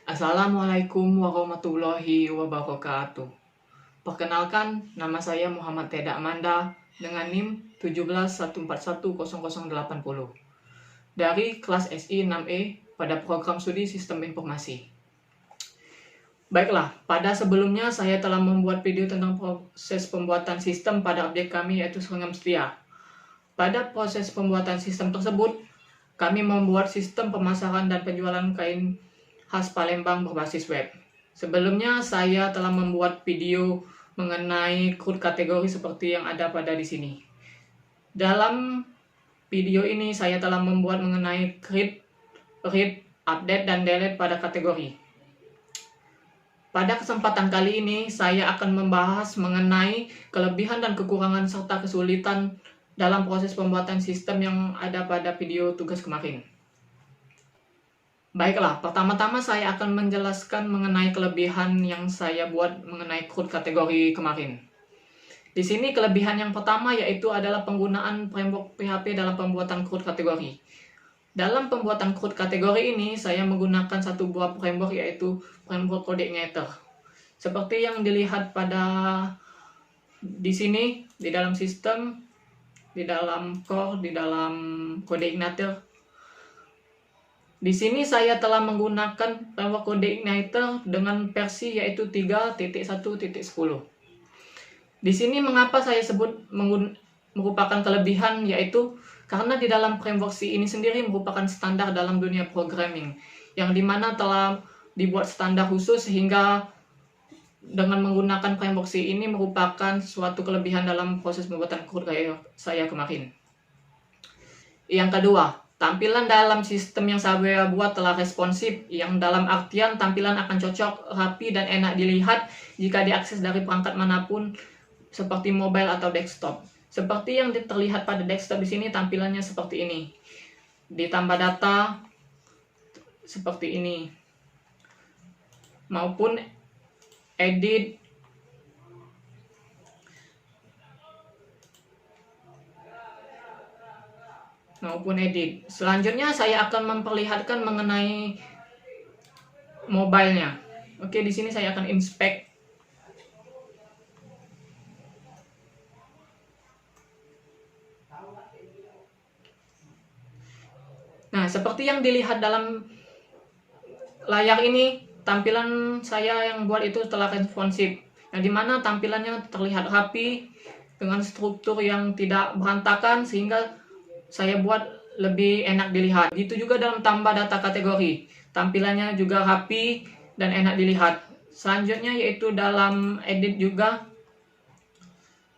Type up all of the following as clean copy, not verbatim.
Assalamualaikum warahmatullahi wabarakatuh. Perkenalkan, nama saya Muhammad Teda Amanda dengan NIM 171410080 dari kelas SI 6E pada program studi Sistem Informasi. Baiklah, pada sebelumnya saya telah membuat video tentang proses pembuatan sistem pada objek kami yaitu Serangam Setia. Pada proses pembuatan sistem tersebut, kami membuat sistem pemasaran dan penjualan kain khas Palembang berbasis web. Sebelumnya saya telah membuat video mengenai CRUD kategori seperti yang ada pada di sini. Dalam video ini saya telah membuat mengenai create, read, update, dan delete pada kategori. Pada kesempatan kali ini saya akan membahas mengenai kelebihan dan kekurangan serta kesulitan dalam proses pembuatan sistem yang ada pada video tugas kemarin. Baiklah, pertama-tama saya akan menjelaskan mengenai kelebihan yang saya buat mengenai CRUD kategori kemarin. Di sini kelebihan yang pertama yaitu adalah penggunaan framework PHP dalam pembuatan CRUD kategori. Dalam pembuatan CRUD kategori ini, saya menggunakan satu buah framework yaitu framework CodeIgniter. Seperti yang dilihat pada di sini, di dalam sistem, di dalam core, di dalam CodeIgniter. Di sini saya telah menggunakan framework CodeIgniter dengan versi yaitu 3.1.10. Di sini mengapa saya sebut merupakan kelebihan yaitu karena di dalam framework C ini sendiri merupakan standar dalam dunia programming yang dimana telah dibuat standar khusus sehingga dengan menggunakan framework C ini merupakan suatu kelebihan dalam proses pembuatan CRUD saya kemarin. Yang kedua, tampilan dalam sistem yang saya buat telah responsif, yang dalam artian tampilan akan cocok, rapi, dan enak dilihat jika diakses dari perangkat manapun seperti mobile atau desktop. Seperti yang terlihat pada desktop di sini tampilannya seperti ini. Ditambah data seperti ini. Maupun edit Selanjutnya saya akan memperlihatkan mengenai mobile-nya. Oke, di sini saya akan inspect. Nah, seperti yang dilihat dalam layar ini, tampilan saya yang buat itu telah responsif, yang dimana tampilannya terlihat rapi dengan struktur yang tidak berantakan sehingga saya buat lebih enak dilihat. Gitu juga dalam tambah data kategori, tampilannya juga rapi dan enak dilihat. Selanjutnya yaitu dalam edit juga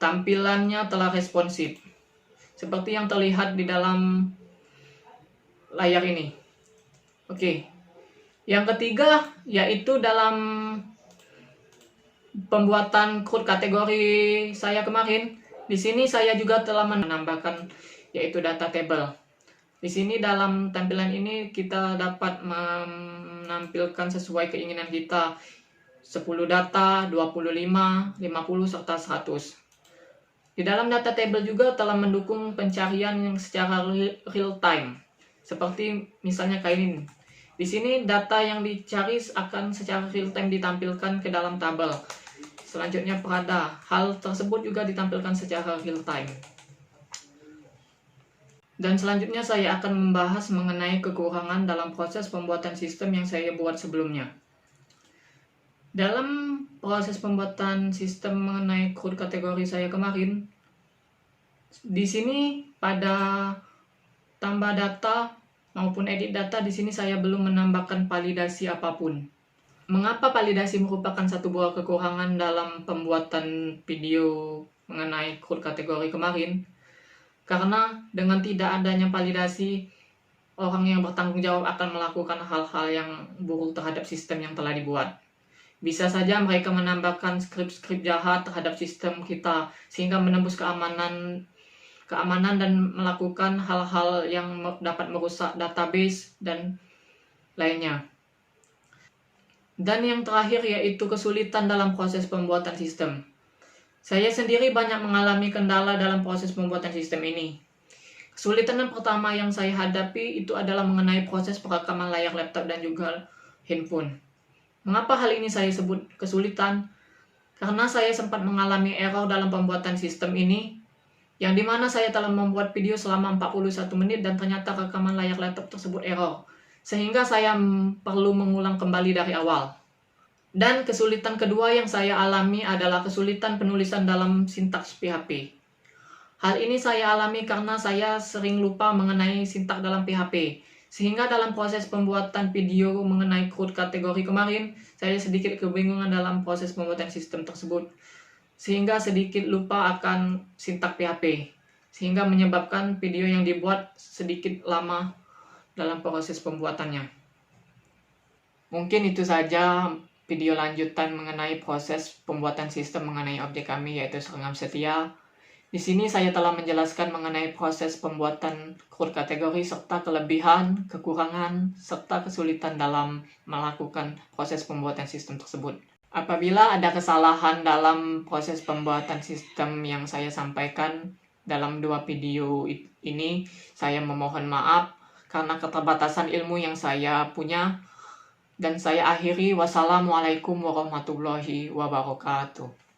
tampilannya telah responsif seperti yang terlihat di dalam layar ini. Oke. Yang ketiga yaitu dalam pembuatan CRUD kategori saya kemarin, di sini saya juga telah menambahkan yaitu data table. Di sini dalam tampilan ini kita dapat menampilkan sesuai keinginan kita 10 data, 25, 50, serta 100. Di dalam data table juga telah mendukung pencarian yang secara real time. Seperti misalnya kayak ini. Di sini data yang dicari akan secara real time ditampilkan ke dalam tabel. Selanjutnya pada hal tersebut juga ditampilkan secara real time. Dan selanjutnya saya akan membahas mengenai kekurangan dalam proses pembuatan sistem yang saya buat sebelumnya. Dalam proses pembuatan sistem mengenai CRUD kategori saya kemarin, di sini pada tambah data maupun edit data, di sini saya belum menambahkan validasi apapun. Mengapa validasi merupakan satu buah kekurangan dalam pembuatan video mengenai CRUD kategori kemarin? Karena dengan tidak adanya validasi, orang yang bertanggung jawab akan melakukan hal-hal yang buruk terhadap sistem yang telah dibuat. Bisa saja mereka menambahkan skrip-skrip jahat terhadap sistem kita sehingga menembus keamanan dan melakukan hal-hal yang dapat merusak database dan lainnya. Dan yang terakhir yaitu kesulitan dalam proses pembuatan sistem. Saya sendiri banyak mengalami kendala dalam proses pembuatan sistem ini. Kesulitan yang pertama yang saya hadapi itu adalah mengenai proses perekaman layar laptop dan juga handphone. Mengapa hal ini saya sebut kesulitan? Karena saya sempat mengalami error dalam pembuatan sistem ini, yang dimana saya telah membuat video selama 41 menit dan ternyata rekaman layar laptop tersebut error. Sehingga saya perlu mengulang kembali dari awal. Dan kesulitan kedua yang saya alami adalah kesulitan penulisan dalam sintaks PHP. Hal ini saya alami karena saya sering lupa mengenai sintaks dalam PHP. Sehingga dalam proses pembuatan video mengenai CRUD kategori kemarin, saya sedikit kebingungan dalam proses pembuatan sistem tersebut. Sehingga sedikit lupa akan sintaks PHP. Sehingga menyebabkan video yang dibuat sedikit lama dalam proses pembuatannya. Mungkin itu saja video lanjutan mengenai proses pembuatan sistem mengenai objek kami, yaitu seragam setia. Di sini saya telah menjelaskan mengenai proses pembuatan CRUD kategori serta kelebihan, kekurangan, serta kesulitan dalam melakukan proses pembuatan sistem tersebut. Apabila ada kesalahan dalam proses pembuatan sistem yang saya sampaikan dalam dua video ini, saya memohon maaf karena keterbatasan ilmu yang saya punya. Dan saya akhiri, wassalamualaikum warahmatullahi wabarakatuh.